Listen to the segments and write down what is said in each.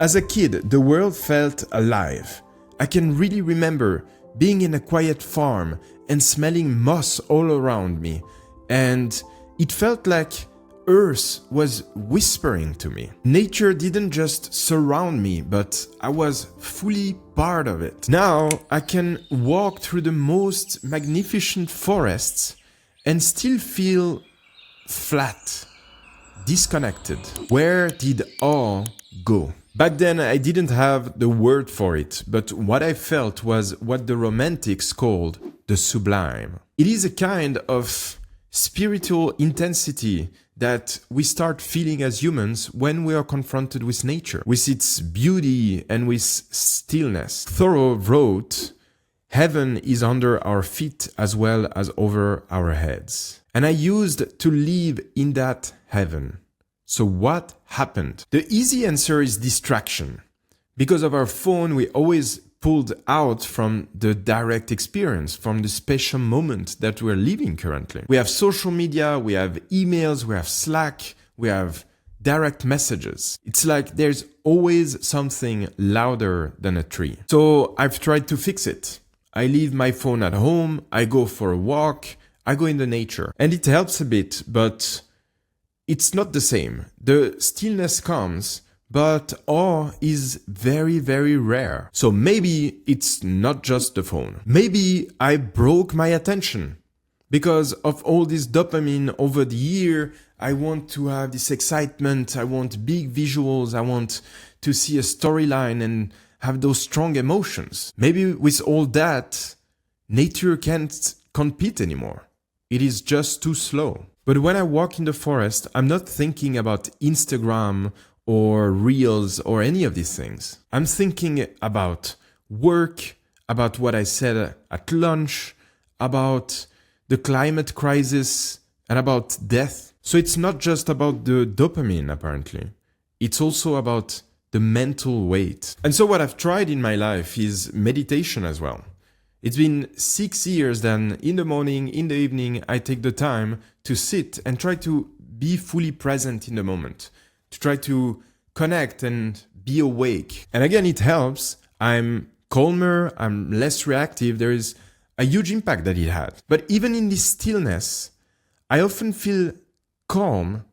As a kid, the world felt alive. I can really remember being in a quiet farm and smelling moss all around me, and it felt like Earth was whispering to me. Nature didn't just surround me, but I was fully part of it. Now I can walk through the most magnificent forests and still feel flat, disconnected. Where did awe go? Back then I didn't have the word for it, but what I felt was what the Romantics called the sublime. It is a kind of spiritual intensity that we start feeling as humans when we are confronted with nature, with its beauty and with stillness. Thoreau wrote, "Heaven is under our feet as well as over our heads." And I used to live in that heaven. So what happened? The easy answer is distraction. Because of our phone, we always pulled out from the direct experience, from the special moment that we're living currently. We have social media, we have emails, we have Slack, we have direct messages. It's like there's always something louder than a tree. So I've tried to fix it. I leave my phone at home, I go for a walk, I go in the nature. And it helps a bit, but it's not the same. The stillness comes, but awe is very, very rare. So maybe it's not just the phone. Maybe I broke my attention. Because of all this dopamine over the year, I want to have this excitement, I want big visuals, I want to see a storyline and have those strong emotions. Maybe with all that, nature can't compete anymore. It is just too slow. But when I walk in the forest, I'm not thinking about Instagram or Reels or any of these things. I'm thinking about work, about what I said at lunch, about the climate crisis, and about death. So it's not just about the dopamine, apparently. It's also about the mental weight. And so what I've tried in my life is meditation as well. It's been 6 years that in the morning, in the evening, I take the time to sit and try to be fully present in the moment, to try to connect and be awake. And again, it helps. I'm calmer, I'm less reactive. There is a huge impact that it had. But even in this stillness, I often feel calm,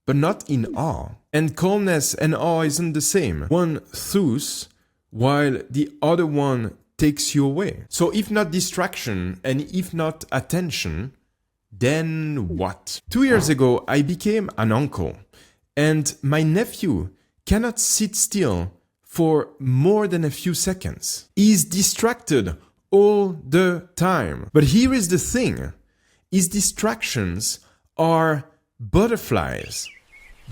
but not in awe. And calmness and awe isn't the same. One soothes while the other one takes you away. So if not distraction and if not attention, then what? 2 years ago, I became an uncle, and my nephew cannot sit still for more than a few seconds. He's distracted all the time. But here is the thing. His distractions are butterflies.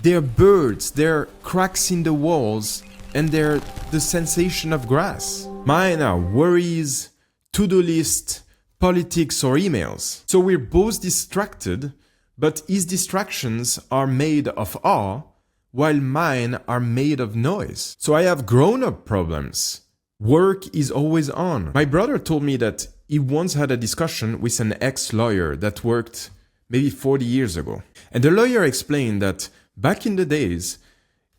They're birds, they're cracks in the walls, and they're the sensation of grass. Mine are worries, to-do list, politics or emails. So we're both distracted, but his distractions are made of awe, while mine are made of noise. So I have grown-up problems. Work is always on. My brother told me that he once had a discussion with an ex-lawyer that worked maybe 40 years ago. And the lawyer explained that back in the days,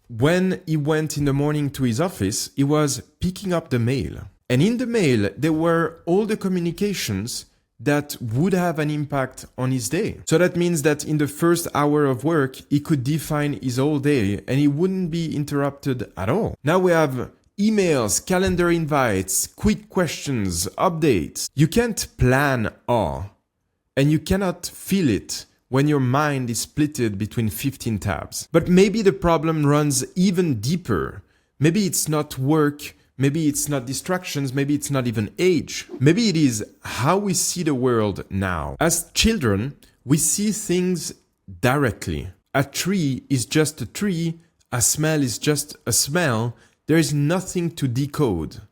when he went in the morning to his office, he was picking up the mail. And in the mail, there were all the communications that would have an impact on his day. So that means that in the first hour of work, he could define his whole day and he wouldn't be interrupted at all. Now we have emails, calendar invites, quick questions, updates. You can't plan awe, and you cannot feel it when your mind is splitted between 15 tabs. But maybe the problem runs even deeper. Maybe it's not work, maybe it's not distractions, maybe it's not even age. Maybe it is how we see the world now. As children, we see things directly. A tree is just a tree, a smell is just a smell. There is nothing to decode.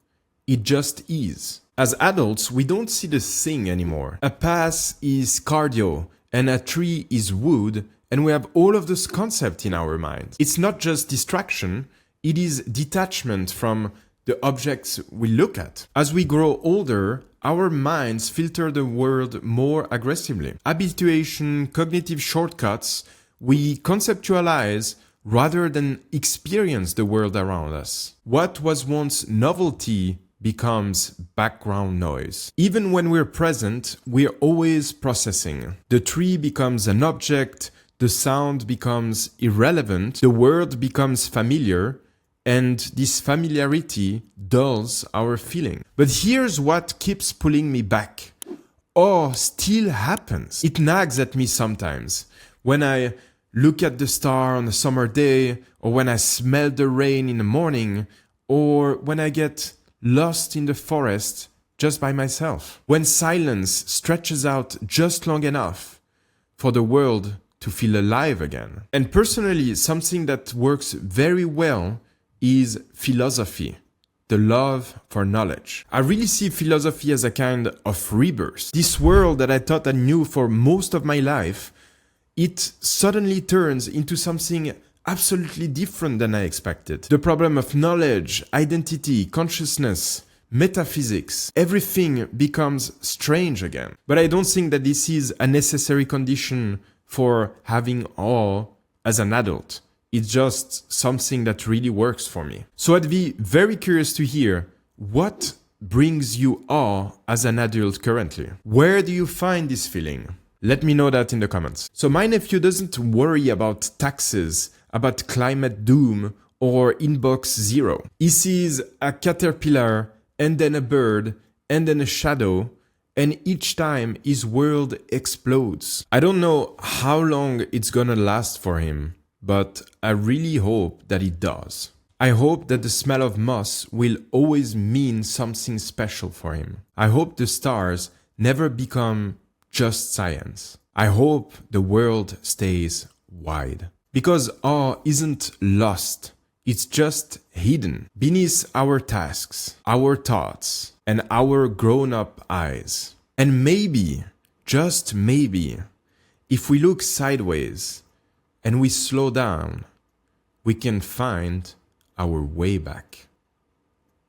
It just is. As adults, we don't see the thing anymore. A pass is cardio, and a tree is wood, and we have all of those concepts in our mind. It's not just distraction, it is detachment from the objects we look at. As we grow older, our minds filter the world more aggressively. Habituation, cognitive shortcuts, we conceptualize rather than experience the world around us. What was once novelty becomes background noise. Even when we're present, we're always processing. The tree becomes an object, the sound becomes irrelevant, the word becomes familiar, and this familiarity dulls our feeling. But here's what keeps pulling me back. Awe still happens. It nags at me sometimes. When I look at the star on a summer day, or when I smell the rain in the morning, or when I get lost in the forest just by myself. When silence stretches out just long enough for the world to feel alive again. And personally, something that works very well is philosophy, the love for knowledge. I really see philosophy as a kind of rebirth. This world that I thought I knew for most of my life, it suddenly turns into something absolutely different than I expected. The problem of knowledge, identity, consciousness, metaphysics, everything becomes strange again. But I don't think that this is a necessary condition for having awe as an adult. It's just something that really works for me. So I'd be very curious to hear what brings you awe as an adult currently. Where do you find this feeling? Let me know that in the comments. So my nephew doesn't worry about taxes, about climate doom, or inbox zero. He sees a caterpillar, and then a bird, and then a shadow, and each time his world explodes. I don't know how long it's gonna last for him, but I really hope that it does. I hope that the smell of moss will always mean something special for him. I hope the stars never become just science. I hope the world stays wide. Because awe isn't lost, it's just hidden beneath our tasks, our thoughts, and our grown-up eyes. And maybe, just maybe, if we look sideways and we slow down, we can find our way back.